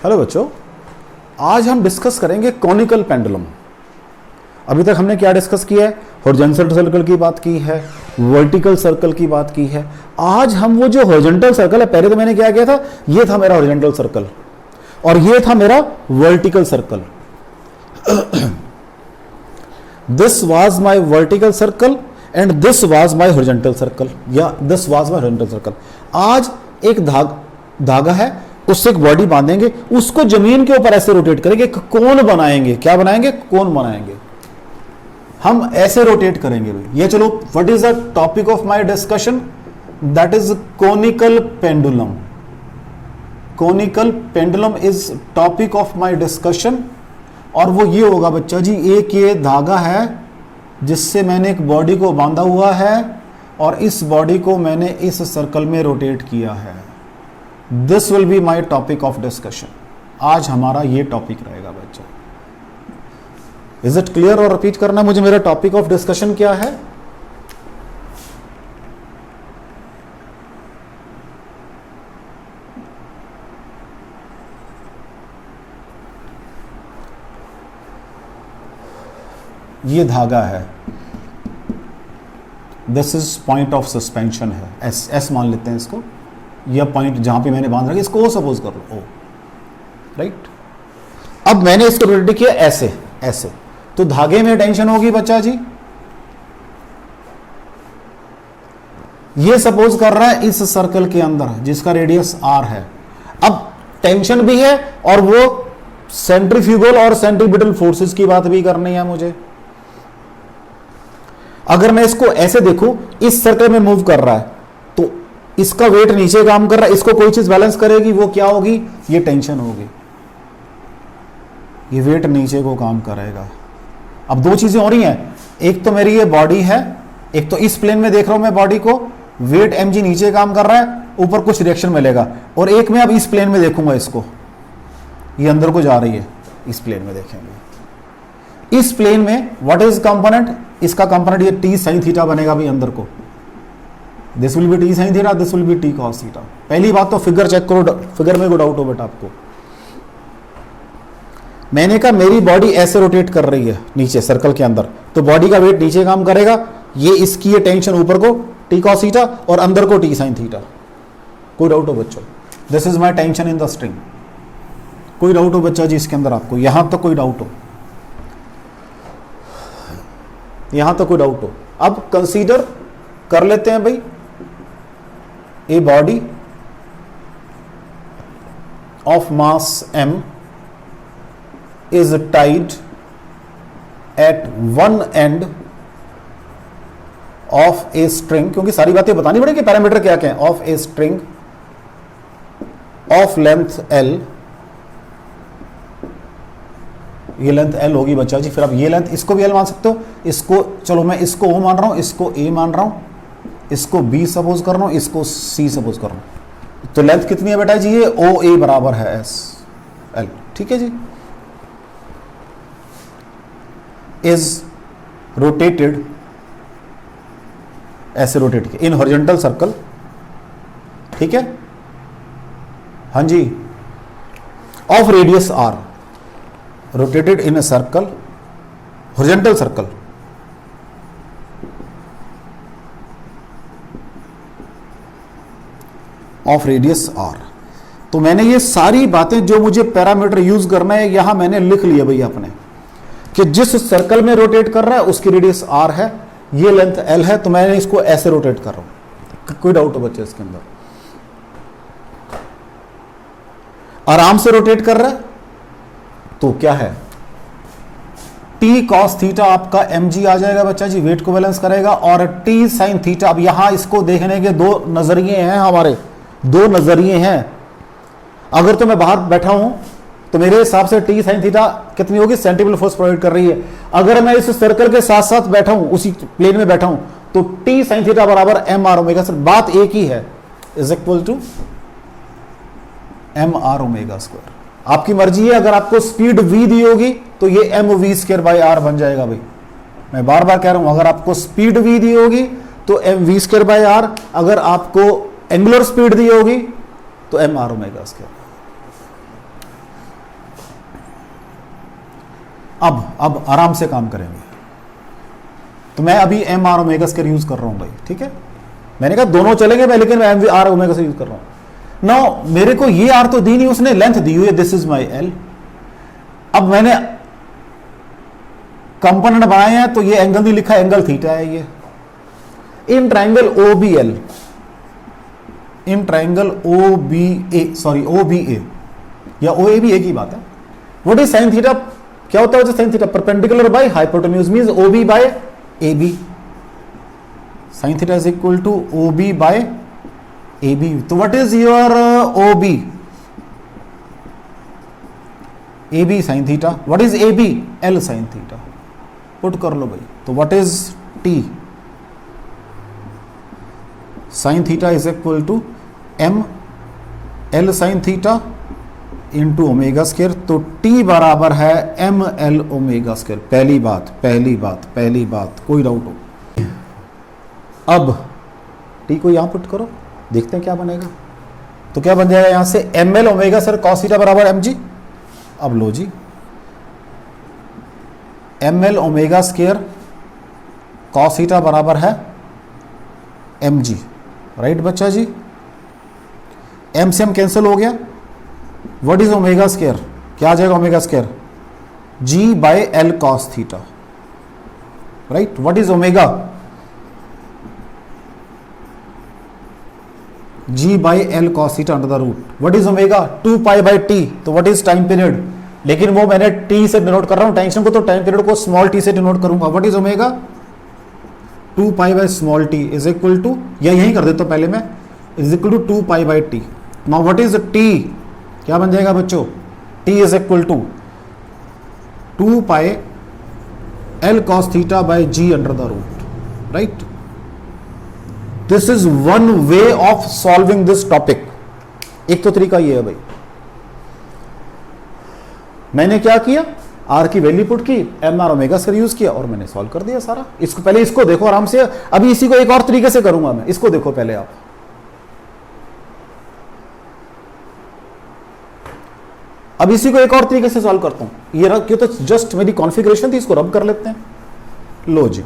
Hello बच्चों, आज हम डिस्कस करेंगे कॉनिकल पेंडुलम। अभी तक हमने क्या डिस्कस किया है? हॉरिजॉन्टल सर्कल की बात की है, वर्टिकल सर्कल की बात की है। आज हम वो जो हॉरिजॉन्टल सर्कल है, पहले तो मैंने क्या किया था, ये था मेरा हॉरिजॉन्टल सर्कल और ये था मेरा vertical circle. This was my vertical circle and this was my horizontal circle, या this was my horizontal circle. आज एक धागा है, उससे एक बॉडी बांधेंगे, उसको जमीन के ऊपर ऐसे रोटेट करेंगे, एक कोन बनाएंगे। क्या बनाएंगे? कोन बनाएंगे। हम ऐसे रोटेट करेंगे भाई। ये चलो, what is the topic of my discussion? That is conical pendulum. Conical pendulum is topic of my discussion. और वो ये होगा बच्चा जी, एक ये धागा है जिससे मैंने एक बॉडी को बांधा हुआ है और इस बॉडी को मैंने इस सर्कल में रोटेट किया है। This will be my topic of discussion. आज हमारा ये टॉपिक रहेगा बच्चों। Is it clear? और रिपीट करना मुझे, मेरा टॉपिक ऑफ डिस्कशन क्या है? ये धागा है, this is point of suspension है, एस मान लेते हैं इसको। यह पॉइंट जहां पे मैंने बांध रखा, इसको ओ सपोज कर लो, ओ, राइट। अब मैंने इसको रोटेट किया ऐसे ऐसे, तो धागे में टेंशन होगी बच्चा जी। ये सपोज कर रहा है इस सर्कल के अंदर जिसका रेडियस आर है। अब टेंशन भी है और वो सेंट्रीफ्यूगल और सेंट्रीपिटल फोर्सेस की बात भी करनी है मुझे। अगर मैं इसको ऐसे देखूं, इस सर्कल में मूव कर रहा है तो इसका वेट नीचे काम कर रहा है, इसको कोई चीज बैलेंस करेगी, वो क्या होगी? ये टेंशन होगी। ये वेट नीचे को काम करेगा। अब दो चीजें हो रही हैं, एक तो मेरी ये बॉडी है, एक तो इस प्लेन में देख रहा हूं मैं बॉडी को, वेट mg नीचे काम कर रहा है, ऊपर कुछ रिएक्शन मिलेगा। और एक मैं अब इस प्लेन में देखूंगा इसको, ये अंदर को जा रही है, इस प्लेन में देखेंगे। इस प्लेन में व्हाट इज कंपोनेंट? इसका कंपोनेंट ये टी साइन थीटा बनेगा भी अंदर को। This will B T sine theta, this will B T cos theta. पहली बात तो फिगर चेक करो, फिगर में कोई डाउट हो बेटा आपको? मैंने कहा मेरी बॉडी ऐसे रोटेट कर रही है नीचे सर्कल के अंदर, तो बॉडी का वेट नीचे काम करेगा। ये इसकी ये टेंशन ऊपर को टी कॉस थीटा और अंदर को टी साइन थीटा। कोई डाउट हो बच्चों? This is my tension in the string. कोई डाउट हो बच्चा जी इसके अंदर आपको? यहां तक कोई डाउट हो? यहां तक कोई डाउट हो? अब कंसीडर कर लेते हैं भाई, a body of mass m is tied at one end of a string, क्योंकि सारी बातें बतानी पड़ेगी, पैरामीटर क्या क्या है, of a string of length L। ये लेंथ L होगी बच्चा जी। फिर अब ये लेंथ, इसको भी L मान सकते हो, इसको चलो मैं इसको O मान रहा हूं, इसको A मान रहा हूं, इसको B सपोज कर रहा हूं, इसको C सपोज कर रहा हूं। तो लेंथ कितनी है बेटा जी? ये OA बराबर है S L, ठीक है जी। इज रोटेटेड, ऐसे रोटेट किया इन हॉरिजॉन्टल सर्कल, ठीक है, हाँ जी, of radius R, rotated in a circle, horizontal circle, of radius R. तो मैंने ये सारी बातें जो मुझे पैरामीटर यूज करना है यहां मैंने लिख लिया भैया अपने, कि जिस सर्कल में रोटेट कर रहा है उसकी रेडियस आर है, ये लेंथ एल है, तो मैंने इसको ऐसे रोटेट कर रहा हूं। कोई डाउट हो बच्चे इसके अंदर? आराम से रोटेट कर रहा है तो क्या है, टी कॉस थीटा आपका mg आ जाएगा बच्चा जी, वेट को बैलेंस करेगा। और टी साइन थीटा, अब यहां इसको देखने के दो नजरिए हैं हमारे, दो नजरिए हैं। अगर तो मैं बाहर बैठा हूं तो मेरे हिसाब से टी साइन थीटा कितनी होगी? सेंट्रीपिटल फोर्स प्रोवाइड कर रही है। अगर मैं इस सर्कल के साथ साथ बैठा हूं, उसी प्लेन में बैठा हूं, तो टी साइन थीटा बराबर एम आर ओमेगा। सर बात एक ही है, is equal to m are omega square. आपकी मर्जी है, अगर आपको स्पीड v दी होगी तो ये m we square by r बन जाएगा भाई। मैं बार बार कह रहा हूं, अगर आपको स्पीड v दी होगी तो m we square by r, अगर आपको एंगुलर स्पीड दी होगी तो एम आर ओमेगा स्क्वायर। अब आराम से काम करेंगे। तो मैं अभी m are omega square use कर रहा हूं भाई, ठीक है। मैंने कहा दोनों चलेंगे मैं, लेकिन मैं एम आर ओमेगा से यूज कर रहा हूं। नाउ मेरे को ये आर तो दी नहीं, उसने लेंथ दी हुई है, दिस इज माई एल। अब मैंने कंपोनेंट बनाए हैं तो ये एंगल नहीं लिखा, एंगल थीटा है ये। In triangle O B L, in triangle O B A, sorry O B A या ओ ए बी एक ही बात है। What is sine theta? क्या होता है sine theta? Perpendicular by hypotenuse, means O B by A B. Sine theta is equal to O B by A B. तो what is your O B? A B sine theta. What is A B? L sine theta. Put कर लो भाई। तो what is T? Sine theta is equal to m l sine theta into omega square. तो T बराबर है M L omega square. पहली बात कोई डाउट हो? अब टी को यहां पुट करो, देखते हैं क्या बनेगा। तो क्या बन जाएगा यहां से M L omega square cos theta बराबर एम जी। अब लो जी, M L omega square cos theta बराबर है एम जी, राइट बच्चा जी। एम से एम कैंसिल हो गया। What is omega square? क्या आ जाएगा omega square? G by L cos theta, right. What is omega? G by L cos theta under the root. What is omega? 2 pi by T. तो what is time period? लेकिन वो मैंने T से denote कर रहा हूं tension को, तो टाइम पीरियड को स्मॉल टी से डिनोट करूंगा। What is omega? 2 pi by small t is equal to, या यही कर देता हूं पहले मैं, is equal to 2 pi by t. Now what is T? क्या बन जाएगा बच्चों? T is equal to 2 pi l cos theta by g under the root, right. This is one way of solving this topic. एक तो तरीका ये है भाई, मैंने क्या किया, आर की वैल्यू पुट की, m are omega square use किया और मैंने सॉल्व कर दिया सारा। इसको पहले इसको देखो आराम से। अभी इसी को एक और तरीके से करूंगा मैं, इसको देखो पहले आप। अब इसी को एक और तरीके से सॉल्व करता हूं। ये क्यों, तो जस्ट मेरी कॉन्फ़िगरेशन थी, इसको रब कर लेते हैं। लो जी,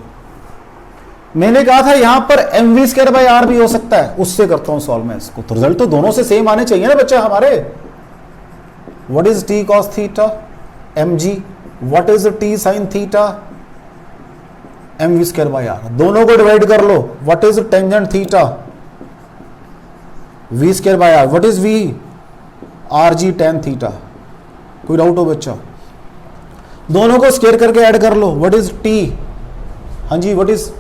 मैंने कहा था यहां पर m we square by r भी हो सकता है, उससे करता हूं सॉल्व मैं इसको। तो रिजल्ट तो दोनों से सेम आने चाहिए ना बच्चे हमारे। What is T cos theta? M G. What is T sine theta? M we square by R. दोनों को डिवाइड कर लो। What is tangent theta? V square by R. What is V? R G tan theta. कोई doubt हो बच्चा? दोनों को square करके ऐड कर लो। What is T? हाँ जी, व्हाट इज,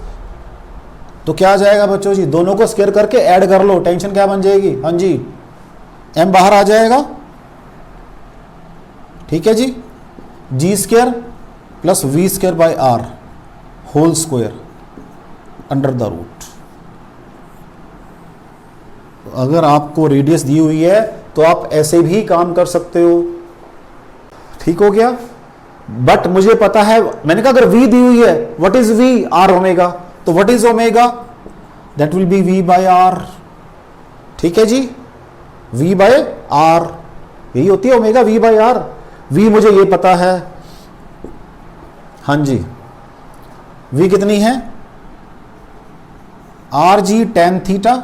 तो क्या आ जाएगा बच्चों जी? दोनों को स्क्वायर करके ऐड कर लो, टेंशन क्या बन जाएगी? हाँ जी, एम बाहर आ जाएगा, ठीक है जी। G square plus V square by R whole square under the root. अगर आपको रेडियस दी हुई है तो आप ऐसे भी काम कर सकते हो, ठीक हो गया। बट मुझे पता है, मैंने कहा अगर v दी हुई है, what is v? r omega. तो what is omega? That will be v by r, ठीक है जी। v बाय r, यही होती है omega, v by r। v मुझे ये पता है, हाँ जी। v कितनी है? Are G tan theta.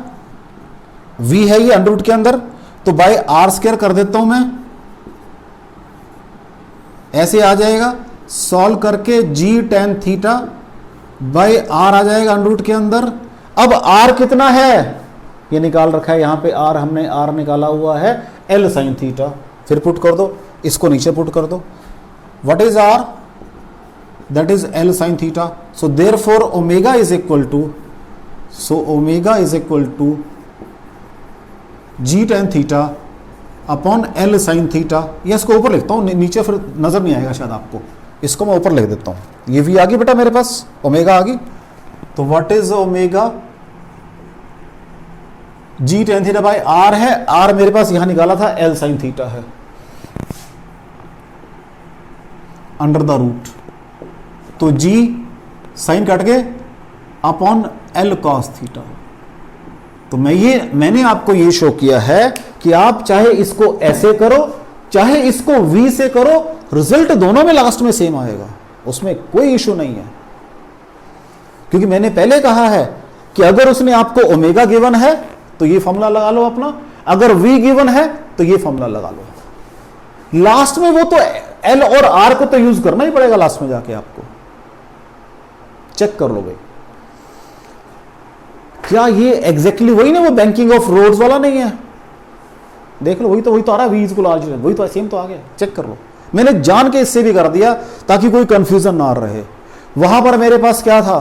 v है ये अंडर रूट के अंदर, तो बाय आर स्क्वायर कर देता हूं मैं, ऐसे आ जाएगा। सॉल्व करके जी टेन थीटा बाय आर आ जाएगा अंडर रूट के अंदर। अब आर कितना है ये निकाल रखा है यहां पे, आर हमने आर निकाला हुआ है एल साइन थीटा। फिर पुट कर दो, इसको नीचे पुट कर दो। What is r? That is l sine theta. So therefore omega is equal to, so omega is equal to g tan theta upon l sine theta. या इसको ऊपर लिखता हूं, नीचे फिर नजर नहीं आएगा शायद आपको, इसको मैं ऊपर लिख देता हूं। ये भी आ गई बेटा मेरे पास, ओमेगा आ गई। तो what is omega? G tan theta by r है, आर मेरे पास यहां निकाला था, एल साइन थीटा है अंडर द रूट। तो जी साइन कट गए अपॉन एल कॉस थीटा। तो मैंने आपको ये शो किया है कि आप चाहे इसको ऐसे करो, चाहे इसको v से करो, रिजल्ट दोनों में लास्ट में सेम आएगा, उसमें कोई इशू नहीं है। क्योंकि मैंने पहले कहा है कि अगर उसने आपको ओमेगा गिवन है तो ये फॉर्मूला लगा लो अपना, अगर वी गिवन है तो ये फॉर्मूला लगा लो। लास्ट में वो तो एल और आर को तो यूज करना ही पड़ेगा, लास्ट में जाके आपको चेक कर लो भाई, क्या ये एग्जैक्टली वही ना, वो बैंकिंग ऑफ रोड्स वाला नहीं है? देख लो, वही तो आ रहा है, वी इक्वल आर, वही तो सेम तो आ गया, चेक कर लो। मैंने जान के इससे भी कर दिया ताकि कोई कंफ्यूजन ना रहे। वहां पर मेरे पास क्या था,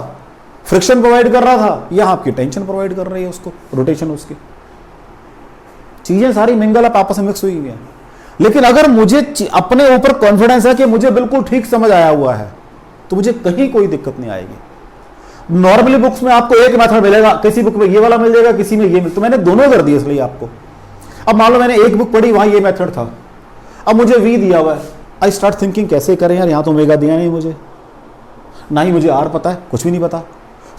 फ्रिक्शन प्रोवाइड कर रहा था, यहां आपकी टेंशन प्रोवाइड कर रही है उसको, रोटेशन उसकी, चीजें सारी मिंगल अप आपस में मिक्स हुई है। लेकिन अगर मुझे अपने ऊपर कॉन्फिडेंस है कि मुझे बिल्कुल ठीक समझ आया हुआ है तो मुझे कहीं कोई दिक्कत नहीं आएगी। नॉर्मली बुक्स में आपको एक मेथड मिलेगा, किसी बुक में ये वाला मिल जाएगा, किसी में ये मिल, तो मैंने दोनों कर दिए इसलिए आपको। अब मान लो मैंने एक बुक पढ़ी, वहां ये मेथड था, अब मुझे वी दिया हुआ है, आई स्टार्ट थिंकिंग कैसे करें यार, यहां तो ओमेगा दिया नहीं मुझे, ना ही मुझे आर पता है, कुछ भी नहीं पता,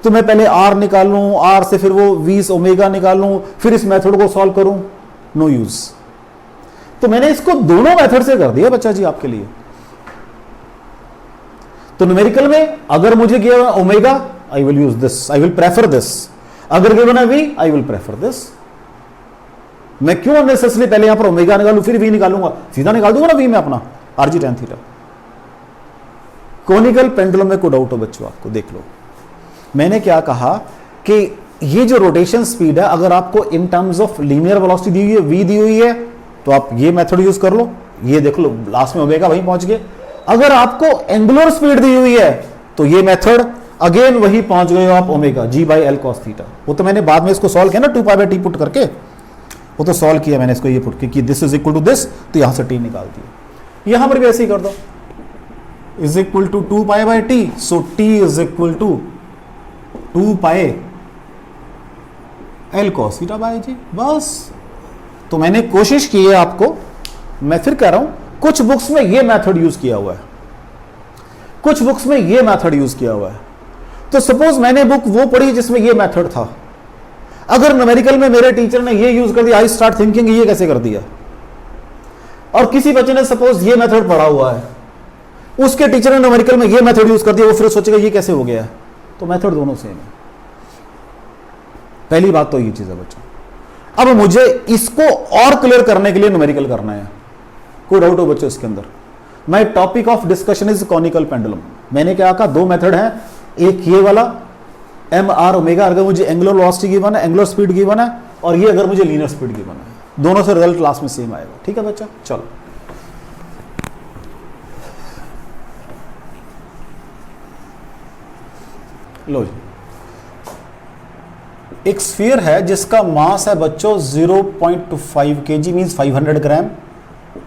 तो मैं पहले आर निकाल लूं, आर से फिर वो 20 ओमेगा निकाल लूं, फिर इस मेथड को सॉल्व करूं, नो यूज। तो मैंने इसको दोनों मेथड से कर दिया बच्चा जी आपके लिए। तो न्यूमेरिकल में अगर मुझे given omega, I will use this, I will prefer this, अगर गिवन है v, I will prefer this. मैं क्यों अननेसेसरी पहले यहां पर ओमेगा निकालूं फिर वी निकालूंगा, सीधा निकाल दूंगा ना वी में अपना आरजी tan थीटा। कोनिकल पेंडुलम में कोई डाउट हो बच्चों आपको, देख लो मैंने क्या कहा कि ये जो रोटेशन स्पीड है, अगर आपको in terms of linear velocity दी हुई है, वी दी हुई है, तो आप ये मेथड यूज कर लो, ये देख लो लास्ट में ओमेगा वहीं पहुंच गए। अगर आपको एंगुलर स्पीड दी हुई है तो ये मेथड अगेन वही पहुंच गए आप omega g by l cos theta. वो तो मैंने बाद में इसको सॉल्व किया ना 2π/t पुट करके, वो तो सॉल्व किया मैंने इसको ये पुट के कि this is equal to this, तो यहां से टी निकाल दिया। यहां पर भी ऐसे ही कर दो, is equal to 2π/t, so T is equal to 2π L cos theta by G, बस। तो मैंने कोशिश की है आपको, मैं फिर कह रहा हूं, कुछ बुक्स में ये मेथड यूज किया हुआ है, कुछ बुक्स में ये मेथड यूज किया हुआ है। तो सपोज मैंने बुक वो पढ़ी जिसमें ये मेथड था, अगर न्यूमेरिकल में मेरे टीचर ने ये यूज कर दिया, आई स्टार्ट थिंकिंग ये कैसे कर दिया, और किसी बच्चे ने सपोज ये मेथड पढ़ा हुआ है, उसके टीचर ने न्यूमेरिकल में ये मेथड यूज कर दिया, वो फिर सोचेगा ये कैसे हो गया। तो मेथड दोनों सेम है, पहली बात तो ये चीज है बच्चों। अब मुझे इसको और क्लियर करने के लिए न्यूमेरिकल करना है, कोई डाउट हो बच्चों इसके अंदर? My topic of discussion is conical pendulum. मैंने क्या कहा, दो मेथड है, एक ये वाला एम आर ओमेगा, अगर मुझे एंगुलर वेलोसिटी गिवन है, एंगुलर स्पीड गिवन है, और ये अगर मुझे लीनियर स्पीड गिवन है, दोनों से रिजल्ट लास्ट में सेम आएगा। ठीक है बच्चा, चलो लो जी, एक स्फीयर है जिसका मास है बच्चों 0.25 kg मीन्स 500 ग्राम,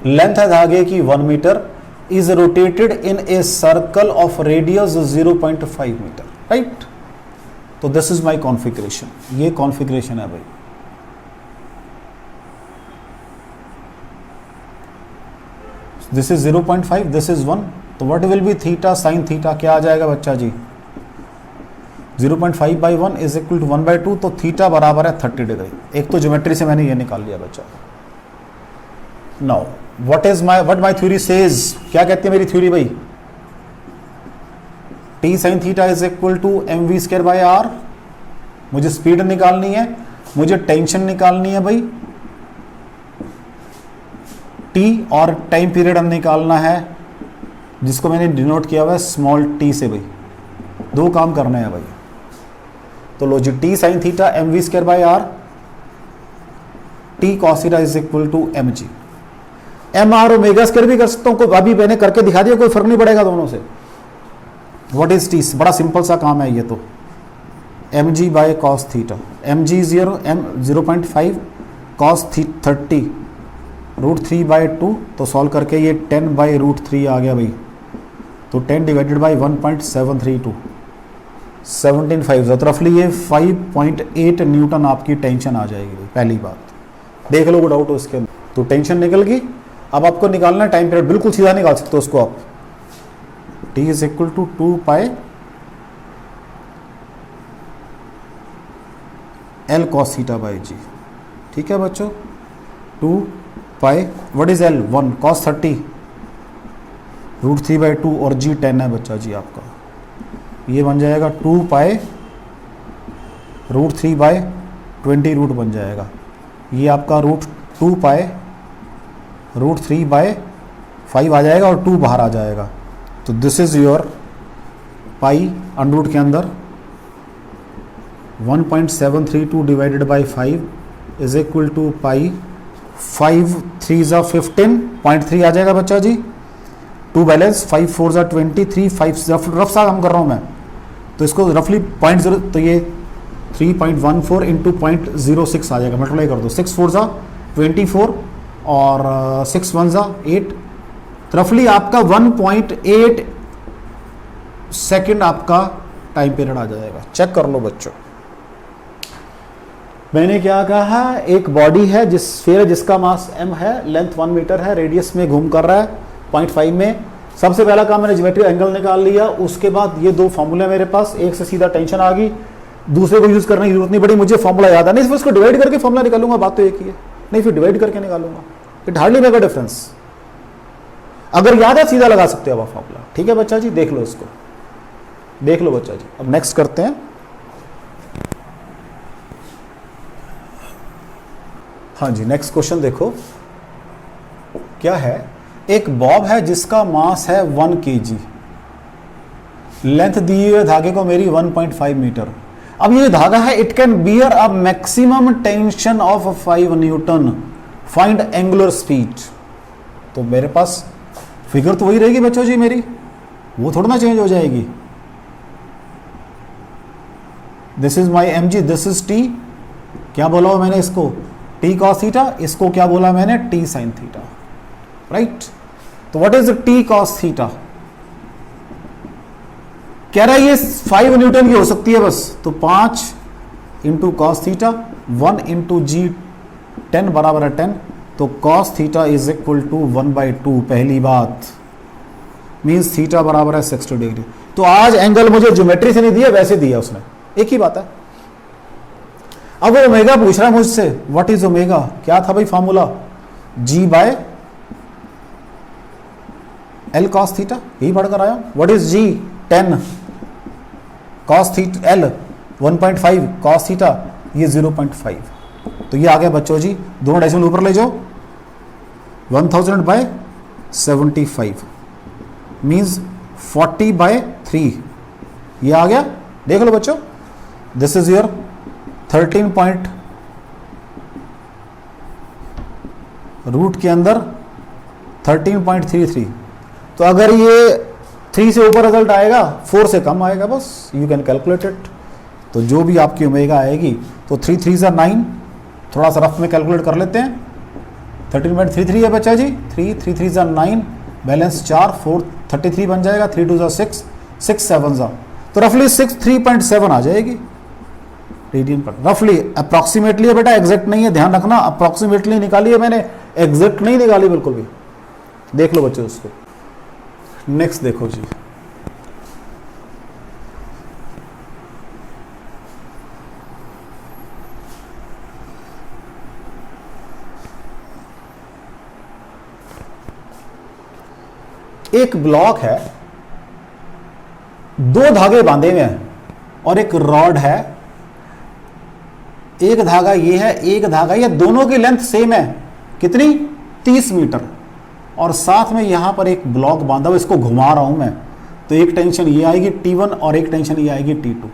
लेंथ है धागे की 1 metre, is rotated in a circle of radius 0.5 metre, right. तो दिस इज माय कॉन्फ़िगरेशन, ये कॉन्फ़िगरेशन है भाई। दिस इज 0.5, दिस इज 1, तो what will be theta sine theta, क्या आ जाएगा बच्चा जी, 0.5/1 इज इक्वल टू 1/2, तो थीटा बराबर है 30 डिग्री। एक तो ज्योमेट्री से मैंने ये निकाल लिया बच्चा। Now what my theory says, क्या कहती है मेरी थ्योरी भाई, T sine theta is equal to mv²/r। मुझे स्पीड निकालनी है, मुझे टेंशन निकालनी है भाई, टी और टाइम पीरियड निकालना है, जिसको मैंने डिनोट किया हुआ है स्मॉल टी से भाई। दो काम करने हैं भाई, तो लो जी, T sine theta mv²/r, T cos theta is equal to mg। M are omega square भी कर सकता हूं, अभी मैंने करके दिखा दिया, कोई फर्क नहीं पड़ेगा दोनों से। व्हाट इज टी, बड़ा सिंपल सा काम है ये तो, mg by cos theta, mg 0.5 cos 30 √3/2, तो सॉल्व करके ये 10/√3 आ गया भाई, तो 10 डिवाइडेड बाई 1.732, 17.5, तो रफली ये 5.8 न्यूटन आपकी टेंशन आ जाएगी भाई। पहली बात देख लो, डाउट हो इसके अंदर, तो टेंशन निकल गई। अब आपको निकालना है टाइम पीरियड, बिल्कुल सीधा निकाल सकते हो उसको आप, t is equal to 2π L cos theta by G. ठीक है बच्चों, 2π व्हाट इज L, 1 cos 30 √3/2 और जी 10 है बच्चा जी आपका, ये बन जाएगा 2 पाई √3/20 रूट बन जाएगा। ये आपका √2 पाई √3/5 आ जाएगा और 2 बाहर आ जाएगा। तो this is your pi under के अंदर 1.732 divided by 5 is equal to pi 5 3 ज़ा 15.3 आ जाएगा बच्चा जी। 2 बैलेंस 5 4 ज़ा 23 5 रफ सा काम कर रहा हूँ मैं, तो इसको रफली 0.0, तो ये 3.14 इंटू 0.06 आ जाएगा। मल्टीप्लाई कर दो, 6 4 ज़ा 24 और 6 1 ज़ा 8, रफली आपका 1.8 सेकेंड आपका टाइम पीरियड आ जाएगा। चेक कर लो बच्चों, मैंने क्या कहा, एक बॉडी है जिस स्फीयर जिसका मास m है, लेंथ 1 मीटर है, रेडियस में घूम कर रहा है 0.5 में। सबसे पहला काम मैंने ज्योमेट्री एंगल निकाल लिया, उसके बाद ये दो फॉर्मूले मेरे पास, एक से सीधा टेंशन आ गई, दूसरे को यूज करने की जरूरत नहीं पड़ी, मुझे फॉर्मूला याद है नहीं, फिर उसको डिवाइड करके फॉर्मूला निकालूंगा, बात तो एक ही है। नहीं फिर डिवाइड करके निकालूंगा, it hardly make a difference. अगर याद है सीधा लगा सकते हो आप फॉर्मूला। ठीक है बच्चा जी, देख लो इसको, देख लो बच्चा जी। अब नेक्स्ट करते हैं। हाँ जी, नेक्स्ट क्वेश्चन देखो क्या है। एक बॉब है जिसका मास है 1 kg, लेंथ दिए हुए धागे को मेरी 1.5 मीटर। अब ये धागा है, it can bear a maximum tension of 5 Newton, find angular speed. तो मेरे पास फिगर तो वही रहेगी बच्चों जी मेरी, वो थोड़ा ना चेंज हो जाएगी। This is my mg, this is t, क्या बोला हो मैंने इसको, t cos थीटा, इसको क्या बोला मैंने, t sin थीटा, राइट। तो what is t cos theta, कह रहा है ये 5 न्यूटन की हो सकती है बस, तो 5 into cos theta 1 into g 10 बराबर है 10, तो cos theta is equal to 1/2। पहली बात मीन्स थीटा बराबर है 60 डिग्री। तो आज एंगल मुझे ज्योमेट्री से नहीं दिया, वैसे दिया उसने, एक ही बात है। अब वो ओमेगा पूछ रहा है मुझसे, व्हाट इज ओमेगा, क्या था भाई फॉर्मूला, G/L cos थीटा, यही पढ़कर आया। What is G, 10 cos theta, L 1.5 cos theta, ये 0.5। तो ये आ गया बच्चों जी, दोनों डेसिमल ऊपर ले जाओ, 1000/75 मीन्स 40/3, ये आ गया। देख लो बच्चों, this is your 13 point root के अंदर 13.33। तो अगर ये 3 से ऊपर रिजल्ट आएगा, 4 से कम आएगा, बस यू कैन कैलकुलेट इट। तो जो भी आपकी ओमेगा आएगी, तो 3 3 ज़ा 9, थोड़ा सा रफ में कैलकुलेट कर लेते हैं, 13.33 है बच्चा जी, 3 3 3 ज़ा 9, बैलेंस 4 4 33 बन जाएगा, 3 2 ज़ा 6 6 7 ज़ा, तो रफली 3.7 आ जाएगी रेडियन पर, रफली अप्रॉक्सीमेटली है बेटा, एग्जैक्ट नहीं है, ध्यान रखना, अप्रॉक्सीमेटली निकाली है मैंने, एग्जैक्ट नहीं निकाली बिल्कुल भी। देख लो बच्चों उसको। नेक्स्ट देखो जी, एक ब्लॉक है, 2 धागे बांधे हुए हैं और एक रॉड है, एक धागा ये है, एक धागा ये, दोनों की लेंथ सेम है, कितनी, 30 मीटर, और साथ में यहां पर एक ब्लॉक बांधा हुआ, इसको घुमा रहा हूं मैं, तो एक टेंशन ये आएगी T1 और एक टेंशन ये आएगी T2।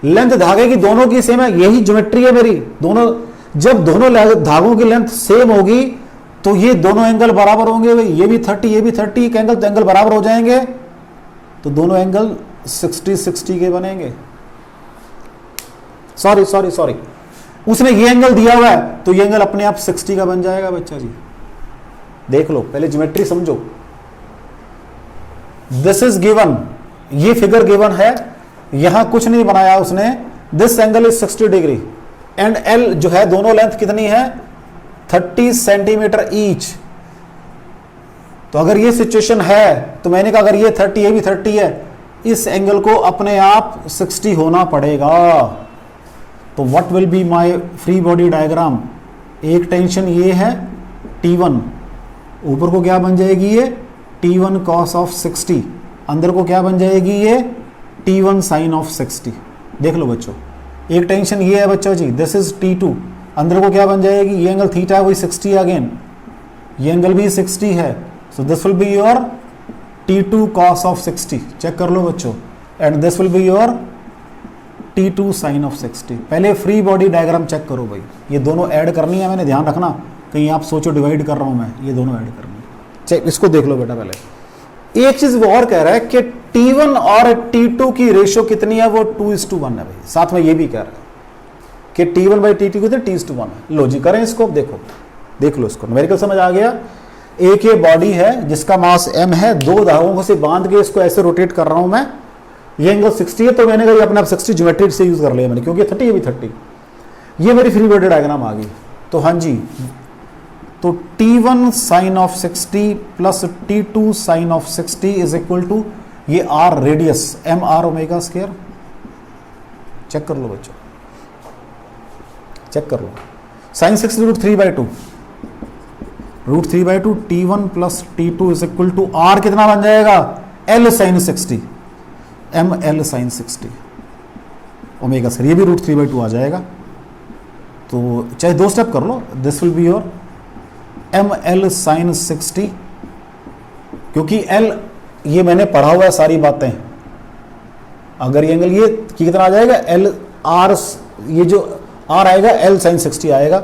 लेंथ धागे की दोनों की सेम है, यही ज्योमेट्री है मेरी। दोनों, जब दोनों धागों की लेंथ सेम होगी तो ये दोनों एंगल बराबर होंगे, ये भी 30 ये भी 30, एक एंगल, तो एंगल बराबर हो जाएंगे, तो दोनों एंगल 60 के बनेंगे। सॉरी सॉरी सॉरी, उसने ये एंगल दिया हुआ है, तो ये एंगल अपने आप 60 का बन जाएगा बच्चा जी। देख लो, पहले ज्योमेट्री समझो। दिस इज गिवन, ये फिगर गिवन है, यहां कुछ नहीं बनाया उसने। This angle is 60 degree and L जो है, दोनों लेंथ कितनी है, 30 सेंटीमीटर ईच। तो अगर ये सिचुएशन है, तो मैंने कहा अगर ये 30 ये भी 30 है, इस एंगल को अपने आप 60 होना पड़ेगा। तो what will be my free body diagram, एक टेंशन ये है T1, ऊपर को क्या बन जाएगी ये T1 cos ऑफ 60, अंदर को क्या बन जाएगी ये T1 sin ऑफ 60। देख लो बच्चों, एक टेंशन ये है बच्चों जी, दिस इज T2, अंदर को क्या बन जाएगी, ये एंगल थीटा है वही 60 अगेन, ये एंगल भी 60 है, so this will be your T2 cos of 60, check कर लो बच्चों, and this will be your T2 sin of 60। पहले फ्री बॉडी डायग्राम चेक करो भाई, ये दोनों ऐड करनी है, मैंने ध्यान रखना कहीं आप सोचो डिवाइड कर रहा हूं मैं, ये दोनों ऐड करनी है। चेक इसको देख लो बेटा। पहले एक चीज वो और कह रहा है कि T1 और T2 की रेशियो कितनी है, वो 2:1 है भाई। साथ में ये भी कह रहा है कि T1 बाई T2 कितने 2:1 है। लो जी करें इसको, देखो देख लो इसको, न्यूमेरिकल समझ आ गया। एक ये बॉडी है जिसका मास m है, दो धागों से बांध के इसको ऐसे रोटेट कर रहा हूं मैं, ये एंगल 60 है तो मैंने कहा अपने आप 60 ज्योमेट्री से यूज कर लिया मैंने, क्योंकि 30 है भी 30। ये मेरी फ्री बॉडी डायग्राम आ गई। तो हाँ जी, तो T1 साइन ऑफ 60 प्लस T2 sine of 60 is equal to ये r radius m r omega square. Check कर लो बच्चों, चेक कर लो, sine 60 √3/2, √3/2 T1 plus T2 is equal to r कितना बन जाएगा, L sine 60, m L sine 60 omega square, ये भी √3/2 आ जाएगा। तो चाहे दो स्टेप कर लो, this will be your m L sine 60, क्योंकि L ये मैंने पढ़ा हुआ है सारी बातें। अगर ये एंगल ये कितना आ जाएगा L R, ये जो R आएगा L साइन 60 आएगा,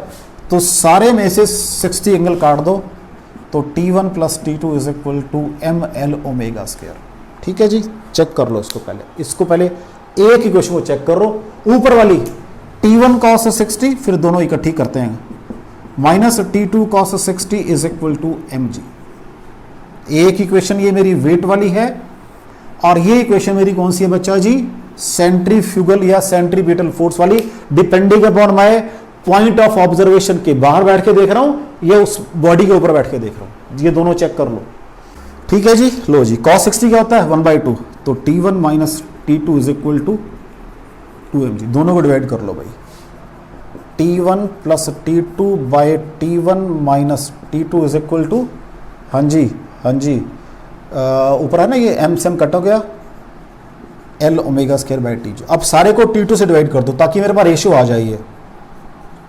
तो सारे में से 60 एंगल काट दो, तो T1 plus T2 is equal to m L omega square. ठीक है जी, चेक कर लो इसको पहले एक इक्वेशन को चेक करो, ऊपर वाली T1 cos 60, फिर दोनों इकट्ठी करते हैं, minus T2 cos 60 is equal to mg। एक इक्वेशन ये मेरी वेट वाली है, और ये इक्वेशन मेरी कौन सी है बच्चा जी, सेंट्रीफ्यूगल या सेंट्रीपिटल फोर्स वाली, depending upon my point of observation के बाहर बैठ के देख रहा हूं या उस बॉडी के ऊपर बैठ के देख रहा हूं, ये दोनों चेक कर लो। ठीक है जी, लो जी cos 60 क्या होता है 1/2, तो T1 minus T2 is equal to 2mg, दोनों को डिवाइड कर लो भाई, T1 plus T2 by T1 minus T2 is equal to, हाँ जी हाँ जी, ऊपर है ना ये m से m कट हो गया, L omega square by T। अब सारे को T2 से डिवाइड कर दो ताकि मेरे पास रेशियो आ जाइए,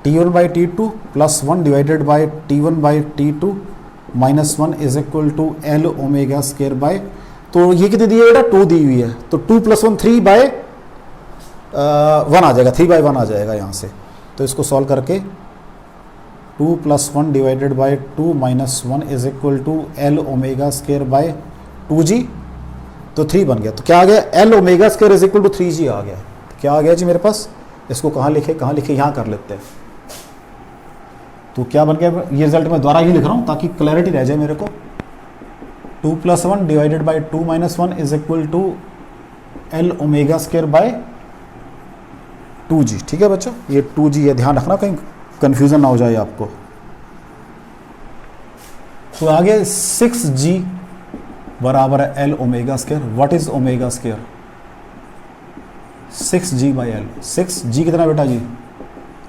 T1 by T2 plus 1 divided by T1 by T2 minus 1 is equal to L omega square by, तो ये कितनी दी है बेटा 2 दी हुई है, तो 2 प्लस 1 3 बाय 1 आ जाएगा, 3/1 आ जाएगा यहाँ से। तो इसको सॉल्व करके 2 plus 1 divided by 2 minus 1 is equal to L omega square by 2g, तो 3 बन गया। तो क्या आ गया, L omega square is equal to 3g आ गया। क्या आ गया जी मेरे पास, इसको कहाँ लिखे यहाँ कर लेते हैं। तो क्या बन गया ये रिजल्ट, मैं दोबारा ही लिख रहा हूँ ताकि क्लैरिटी रह जाए मेरे को। 2 plus 1 divided by 2 minus 1 is equal to L omega square by 2g। ठीक है बच्चों, ये 2g है, ध्यान रखना कहीं कंफ्यूजन ना हो जाए आपको। तो आगे 6g बराबर है L omega square. What is omega square, 6g by L। 6g कितना बेटा जी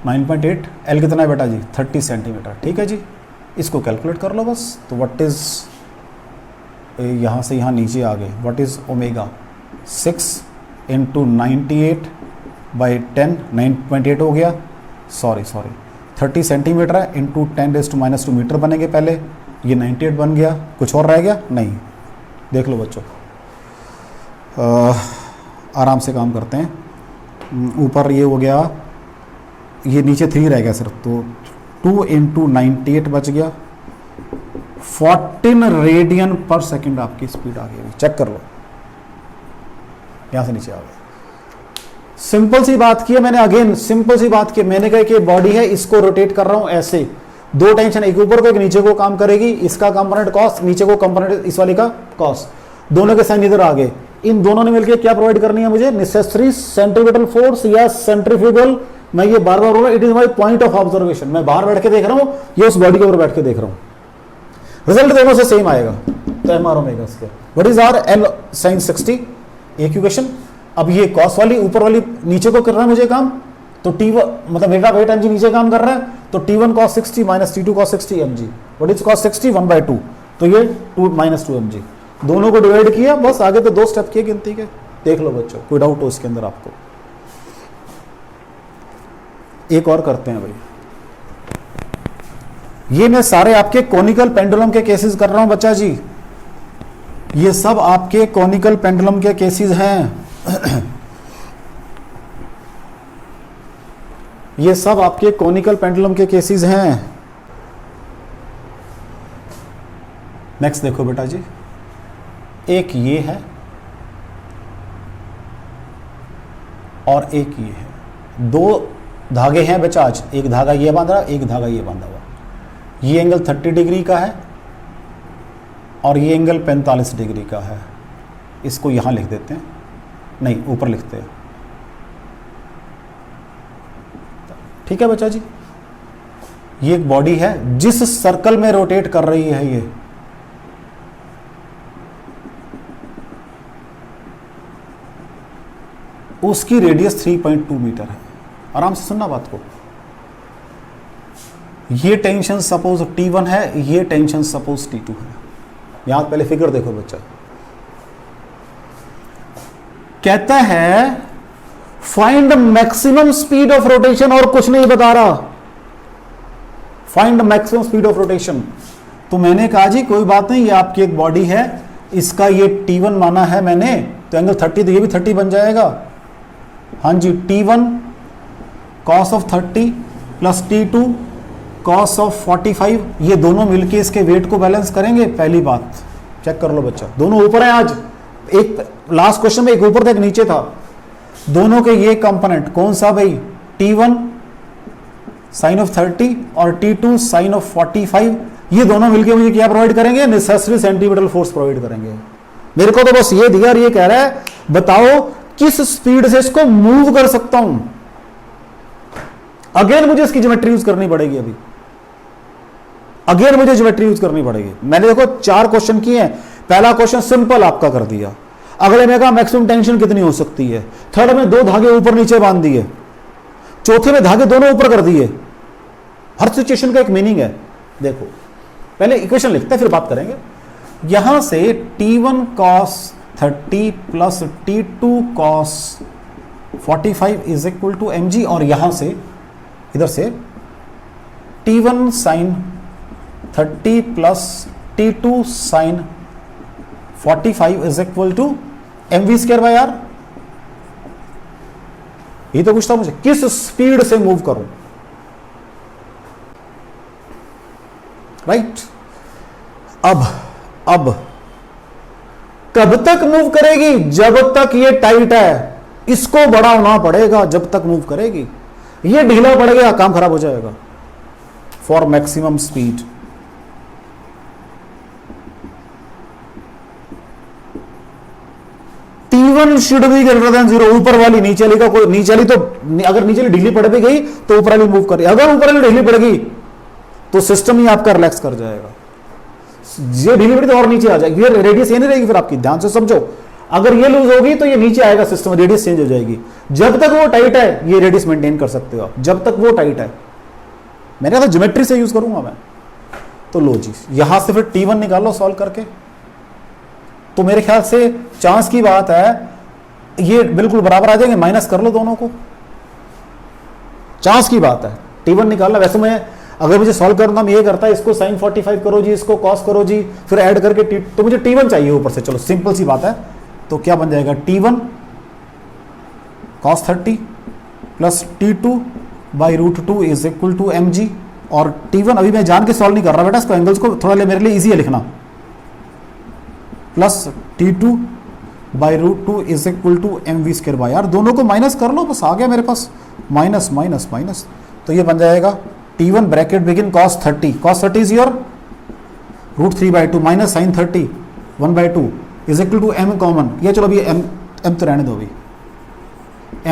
9.8, L कितना है बेटा जी 30 सेंटीमीटर। ठीक है जी, इसको कैलकुलेट कर लो बस। तो व्हाट इज, यहाँ से यहाँ नीचे आ गए, what is omega, 6 into 98 by 10, 9.8 हो गया, सॉरी 30 सेंटीमीटर है, इंटू 10⁻² मीटर बनेंगे पहले, ये 98 बन गया, कुछ और रह गया नहीं। देख लो बच्चों, आराम से काम करते हैं। ऊपर ये हो गया, ये नीचे 3 रह गया सिर्फ, तो 2 इंटू 98 बच गया, 14 रेडियन पर सेकंड आपकी स्पीड आ गई। चेक कर लो, यहां से नीचे आ गया। सिंपल सी बात की है मैंने, अगेन सिंपल सी बात की, मैंने कहा कि बॉडी है, इसको रोटेट कर रहा हूं ऐसे, दो टेंशन, एक ऊपर को एक नीचे को काम करेगी, इसका कंपोनेंट कॉस, नीचे को कंपोनेंट इस वाली का कॉस, दोनों के साइन इधर आ गए। इन दोनों ने मिलकर क्या प्रोवाइड करनी है मुझे, नेसेसरी सेंट्रीपिटल फोर्स या सेंट्रीफ्यूगल। मैं ये बार बार बोल रहा हूं, it is my point of observation. मैं बाहर बैठ के देख रहा हूं, ये उस बॉडी के ऊपर बैठ के देख रहा हूं, रिजल्ट दोनों से सेम आएगा। तो M are omega square, what is R, L sine 60, एक इक्वेशन। अब ये कॉस वाली ऊपर वाली नीचे को कर रहा है मुझे काम, तो T1 मतलब मेरा वेट mg नीचे काम कर रहा है, तो T1 cos 60 minus T2 cos 60 mg, what is cos 60 1/2, तो ये 2 माइनस 2 mg, दोनों को डिवाइड किया, बस आगे तो 2 स्टेप किए गिनती के। देख लो बच्चों, कोई डाउट हो इसके अंदर आपको? एक और करते हैं भाई, ये मैं सारे आपके कॉनिकल पेंडुलम के केसेस कर रहा हूं बच्चा जी, ये सब आपके कॉनिकल पेंडुलम के केसेस हैं ये सब आपके कॉनिकल पेंडुलम के केसेस हैं। नेक्स्ट देखो बेटा जी, एक ये है और एक ये है, 2 धागे हैं बच्चा आज, एक धागा ये बांध रहा, एक धागा ये बांधा हुआ, ये एंगल 30 डिग्री का है और ये एंगल 45 डिग्री का है। इसको यहां लिख देते हैं, नहीं ऊपर लिखते हैं, ठीक है बच्चा जी। ये एक बॉडी है जिस सर्कल में रोटेट कर रही है, ये उसकी रेडियस 3.2 मीटर है। आराम से सुनना बात को, ये टेंशन सपोज T1 है, ये टेंशन सपोज T2 है। यहां पहले फिगर देखो बच्चा, कहता है find maximum speed of rotation, और कुछ नहीं बता रहा, find maximum speed of rotation. तो मैंने कहा जी कोई बात नहीं, ये आपकी एक बॉडी है, इसका ये T1 माना है मैंने, तो एंगल 30, तो ये भी 30 बन जाएगा। हाँ जी, T1 cos of 30 plus T2 cos of 45, ये दोनों मिलके इसके वेट को बैलेंस करेंगे। पहली बात चेक कर लो बच्चा, दोनों ऊपर है आज, एक लास्ट क्वेश्चन में एक ऊपर था एक नीचे था, दोनों के ये कंपोनेंट कौन सा भाई, T1 साइन ऑफ 30 और T2 साइन ऑफ 45, ये दोनों मिलके मुझे क्या प्रोवाइड करेंगे, नेसेसरी सेंटीमीटल फोर्स प्रोवाइड करेंगे। मेरे को तो बस ये दिया और ये कह रहा है बताओ किस स्पीड से इसको मूव कर सकता हूं। अगेन मुझे इसकी ज्योमेट्री यूज करनी पड़ेगी, अभी अगेन मुझे ज्योमेट्री यूज करनी पड़ेगी। मैंने देखो 4 क्वेश्चन किए हैं, पहला क्वेश्चन सिंपल आपका कर दिया, अगले में कहा मैक्सिमम टेंशन कितनी हो सकती है, थर्ड में 2 धागे ऊपर नीचे बांध दिए, चौथे में धागे दोनों ऊपर कर दिए। हर सिचुएशन का एक मीनिंग है। देखो पहले इक्वेशन लिखते हैं फिर बात करेंगे। यहां से T1 cos 30 plus T2 cos 45 is equal to mg, और यहां से इधर से T1 sin 30 plus T2 sin 45 is equal to mv square by r। ये तो पूछता मुझे किस स्पीड से मूव करूं, राइट। अब कब तक मूव करेगी, जब तक ये टाइट है, इसको बड़ा होना पड़ेगा जब तक मूव करेगी, ये ढीला पड़ेगा काम खराब हो जाएगा। For maximum speed T1 should be greater than 0, ऊपर वाली नीचे वाली का कोई, नीचे वाली तो अगर नीचे वाली ढीली पड़ भी गई तो ऊपर वाली मूव करे, अगर ऊपर वाली ढीली पड़ेगी तो सिस्टम ही आपका रिलैक्स कर जाएगा। ये ढीली पड़ी तो और नीचे आ जाएगी, ये रेडियस ये नहीं रहेगी, फिर आपकी ध्यान से समझो, अगर ये लूज होगी तो ये नीचे आएगा, सिस्टम रेडियस चेंज हो जाएगी। जब तक वो टाइट है ये रेडियस मेंटेन कर सकते हो आप, जब तक वो टाइट है। मैंने कहा था ज्योमेट्री से यूज करूंगा मैं, तो लो जी यहां से फिर T1 निकालो सॉल्व करके, तो मेरे ख्याल से चांस की बात है ये बिल्कुल बराबर आ जाएंगे, माइनस कर लो दोनों को, चांस की बात है। T1 निकालना, वैसे मैं अगर मुझे सॉल्व करना मैं ये करता है, इसको sin 45 करो जी, इसको cos करो जी, फिर ऐड करके तो मुझे T1 चाहिए ऊपर से। चलो सिंपल सी बात है, तो क्या बन जाएगा T1 cos 30 plus T2 by root 2 is equal to mg, और T1 अभी मैं जान के सॉल्व नहीं कर रहा बेटा, इसको एंगल्स को थोड़ा मेरे लिए ईजी है लिखना, plus T2 by root 2 is equal to mv square by r, दोनों को माइनस कर लो, बस आ गया मेरे पास माइनस माइनस माइनस, तो ये बन जाएगा T1 bracket begin cos 30 is your root 3 by 2 minus sine 30 1 by 2 is equal to m common, ये चलो अभी m तो रहने दो अभी,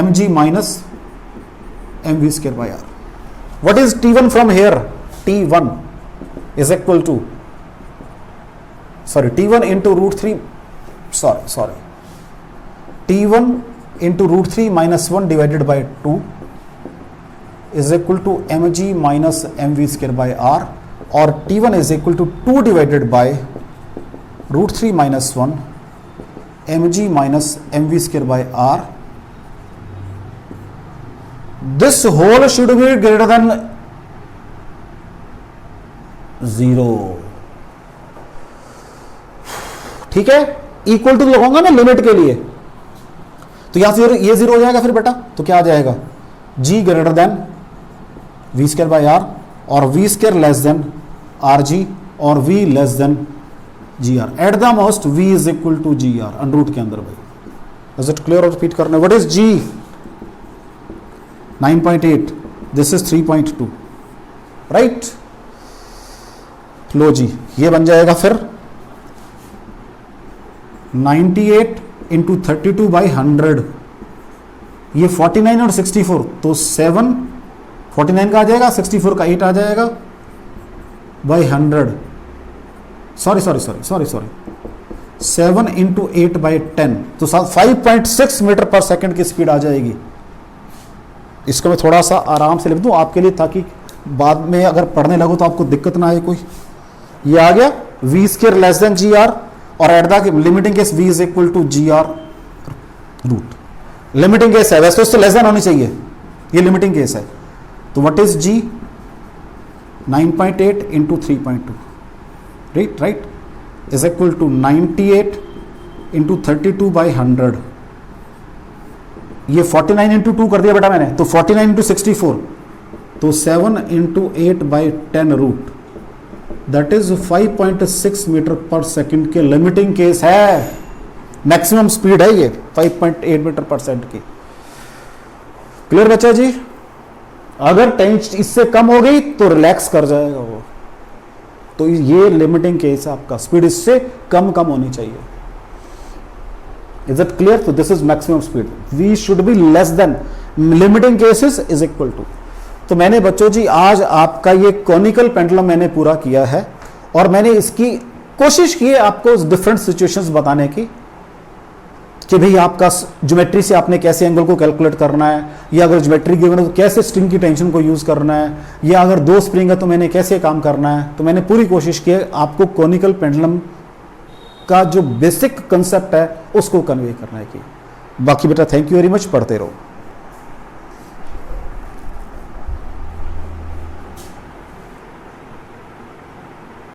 mg minus mv square by r। What is T1 from here, T1 is equal to T1 into root 3 T1 into root 3 minus 1 divided by 2 is equal to M G minus M V square by R, और T1 is equal to 2 divided by √3 minus 1 M G minus M V square by R. This whole should be greater than 0. ठीक है, equal to लगाऊंगा ना limit के लिए, तो यहां से ये 0 हो जाएगा फिर बेटा. तो क्या आ जाएगा, G greater than V square by R, और V square less than R G, और V less than G R. At the most V is equal to G R under root के अंदर. भाई इज इट क्लियर? और repeat करना, what is G? 9.8, this is 3.2, right. लो जी, ये बन जाएगा फिर 98 इंटू 32 बाई 100, ये 49 और 64, तो 7, 49 का आ जाएगा, 64 का 8 आ जाएगा बाई 100. सॉरी 7 इंटू 8 बाई 10, तो 5.6 मीटर पर सेकंड की स्पीड आ जाएगी. इसको मैं थोड़ा सा आराम से लिख दूं आपके लिए, ताकि बाद में अगर पढ़ने लगो तो आपको दिक्कत ना आए कोई. ये आ गया V square less than G R, और at the limiting case V is equal to G R root. Limiting case है, वैसे तो उससे लेस देन होनी चाहिए, ये लिमिटिंग केस है. तो what is G? 9.8 into 3.2, right is equal to 98 into 32 by 100. ये 49 इंटू 2 कर दिया बेटा मैंने, तो 49 इंटू 64, तो 7 into 8 by 10 root, that is 5.6 meter per second के लिमिटिंग केस है. मैक्सिमम स्पीड है ये 5.8 मीटर पर सेकंड की. क्लियर बच्चा जी? अगर टेंशन इससे कम हो गई तो रिलैक्स कर जाएगा वो. तो ये लिमिटिंग केस है आपका, स्पीड इससे कम होनी चाहिए. Is it clear? तो this is maximum speed, we should be less than limiting cases is equal to. तो मैंने बच्चों जी आज आपका ये कॉनिकल पेंडुलम मैंने पूरा किया है, और मैंने इसकी कोशिश की है आपको डिफरेंट सिचुएशंस बताने की, कि भाई आपका ज्योमेट्री से आपने कैसे एंगल को कैलकुलेट करना है, या अगर ज्योमेट्री गिवन है तो कैसे स्ट्रिंग की टेंशन को यूज करना है, या अगर 2 स्प्रिंग है तो मैंने कैसे काम करना है. तो मैंने पूरी कोशिश की है आपको कॉनिकल पेंडुलम का जो बेसिक कंसेप्ट है उसको कन्वे करने की. बाकी बेटा थैंक यू वेरी मच, पढ़ते रहो.